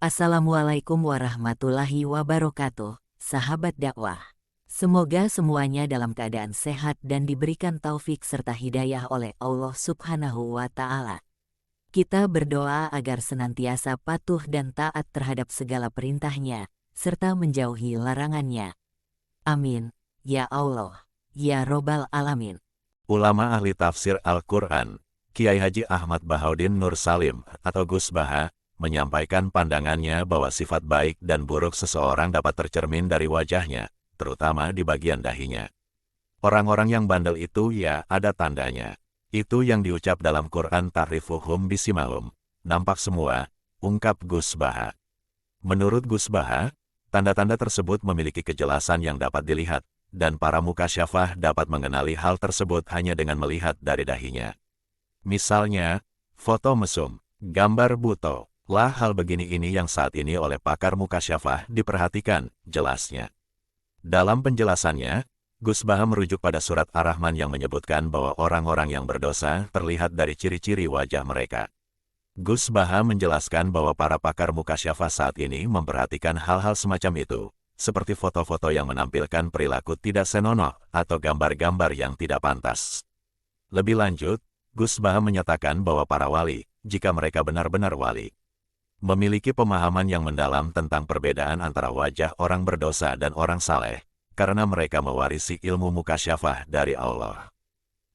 Assalamualaikum warahmatullahi wabarakatuh, sahabat dakwah. Semoga semuanya dalam keadaan sehat dan diberikan taufik serta hidayah oleh Allah Subhanahu wa Ta'ala. Kita berdoa agar senantiasa patuh dan taat terhadap segala perintahnya, serta menjauhi larangannya. Amin, ya Allah, ya Robbal Alamin. Ulama ahli tafsir Al-Quran, Kiai Haji Ahmad Bahaudin Nur Salim atau Gus Baha, menyampaikan pandangannya bahwa sifat baik dan buruk seseorang dapat tercermin dari wajahnya, terutama di bagian dahinya. Orang-orang yang bandel itu ya ada tandanya. Itu yang diucap dalam Quran ta'rifuhum bisimahum. Nampak semua, ungkap Gus Baha. Menurut Gus Baha, tanda-tanda tersebut memiliki kejelasan yang dapat dilihat, dan para mukasyafah dapat mengenali hal tersebut hanya dengan melihat dari dahinya. Misalnya, foto mesum, gambar buto, lah hal begini ini yang saat ini oleh pakar mukasyafah diperhatikan, jelasnya. Dalam penjelasannya, Gus Baha merujuk pada surat Ar-Rahman yang menyebutkan bahwa orang-orang yang berdosa terlihat dari ciri-ciri wajah mereka. Gus Baha menjelaskan bahwa para pakar mukasyafah saat ini memperhatikan hal-hal semacam itu, seperti foto-foto yang menampilkan perilaku tidak senonoh atau gambar-gambar yang tidak pantas. Lebih lanjut, Gus Baha menyatakan bahwa para wali, jika mereka benar-benar wali, memiliki pemahaman yang mendalam tentang perbedaan antara wajah orang berdosa dan orang saleh, karena mereka mewarisi ilmu mukasyafah dari Allah.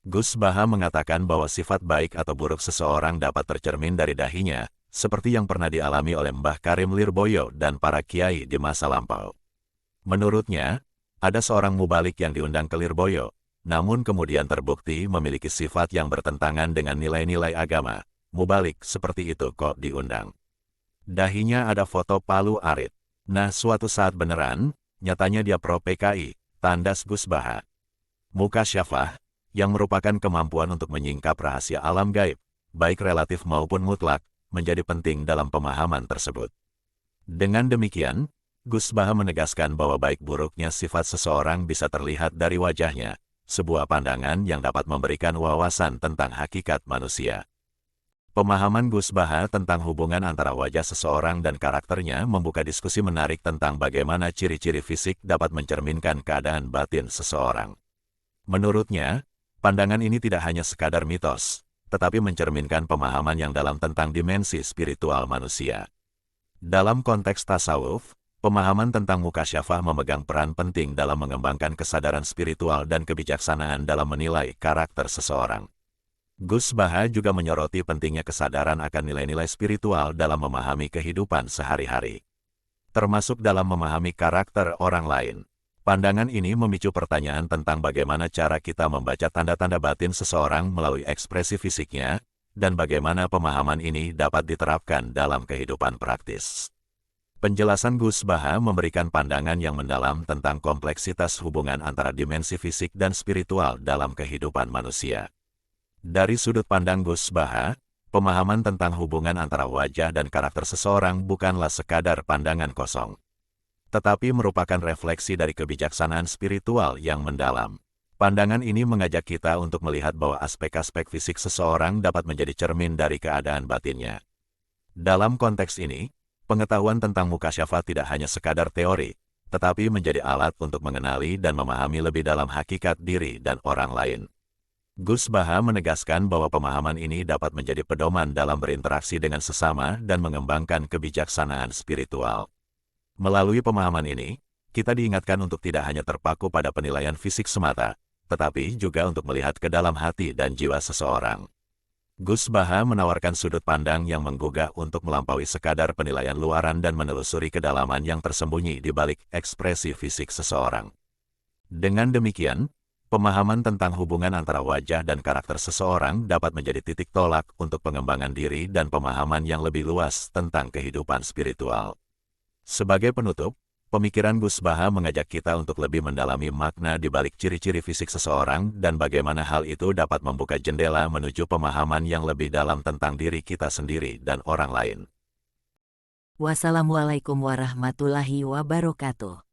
Gus Baha mengatakan bahwa sifat baik atau buruk seseorang dapat tercermin dari dahinya, seperti yang pernah dialami oleh Mbah Karim Lirboyo dan para kiai di masa lampau. Menurutnya, ada seorang mubalik yang diundang ke Lirboyo, namun kemudian terbukti memiliki sifat yang bertentangan dengan nilai-nilai agama. Mubalik seperti itu kok diundang. Dahinya ada foto palu arit. Nah, suatu saat beneran, nyatanya dia pro PKI, tandas Gus Baha. Mukasyafah, yang merupakan kemampuan untuk menyingkap rahasia alam gaib, baik relatif maupun mutlak, menjadi penting dalam pemahaman tersebut. Dengan demikian, Gus Baha menegaskan bahwa baik buruknya sifat seseorang bisa terlihat dari wajahnya, sebuah pandangan yang dapat memberikan wawasan tentang hakikat manusia. Pemahaman Gus Baha tentang hubungan antara wajah seseorang dan karakternya membuka diskusi menarik tentang bagaimana ciri-ciri fisik dapat mencerminkan keadaan batin seseorang. Menurutnya, pandangan ini tidak hanya sekadar mitos, tetapi mencerminkan pemahaman yang dalam tentang dimensi spiritual manusia. Dalam konteks tasawuf, pemahaman tentang mukasyafah memegang peran penting dalam mengembangkan kesadaran spiritual dan kebijaksanaan dalam menilai karakter seseorang. Gus Baha juga menyoroti pentingnya kesadaran akan nilai-nilai spiritual dalam memahami kehidupan sehari-hari, termasuk dalam memahami karakter orang lain. Pandangan ini memicu pertanyaan tentang bagaimana cara kita membaca tanda-tanda batin seseorang melalui ekspresi fisiknya, dan bagaimana pemahaman ini dapat diterapkan dalam kehidupan praktis. Penjelasan Gus Baha memberikan pandangan yang mendalam tentang kompleksitas hubungan antara dimensi fisik dan spiritual dalam kehidupan manusia. Dari sudut pandang Gus Baha, pemahaman tentang hubungan antara wajah dan karakter seseorang bukanlah sekadar pandangan kosong, tetapi merupakan refleksi dari kebijaksanaan spiritual yang mendalam. Pandangan ini mengajak kita untuk melihat bahwa aspek-aspek fisik seseorang dapat menjadi cermin dari keadaan batinnya. Dalam konteks ini, pengetahuan tentang mukasyafah tidak hanya sekadar teori, tetapi menjadi alat untuk mengenali dan memahami lebih dalam hakikat diri dan orang lain. Gus Baha menegaskan bahwa pemahaman ini dapat menjadi pedoman dalam berinteraksi dengan sesama dan mengembangkan kebijaksanaan spiritual. Melalui pemahaman ini, kita diingatkan untuk tidak hanya terpaku pada penilaian fisik semata, tetapi juga untuk melihat ke dalam hati dan jiwa seseorang. Gus Baha menawarkan sudut pandang yang menggugah untuk melampaui sekadar penilaian luaran dan menelusuri kedalaman yang tersembunyi di balik ekspresi fisik seseorang. Dengan demikian, pemahaman tentang hubungan antara wajah dan karakter seseorang dapat menjadi titik tolak untuk pengembangan diri dan pemahaman yang lebih luas tentang kehidupan spiritual. Sebagai penutup, pemikiran Gus Baha mengajak kita untuk lebih mendalami makna di balik ciri-ciri fisik seseorang dan bagaimana hal itu dapat membuka jendela menuju pemahaman yang lebih dalam tentang diri kita sendiri dan orang lain. Wassalamualaikum warahmatullahi wabarakatuh.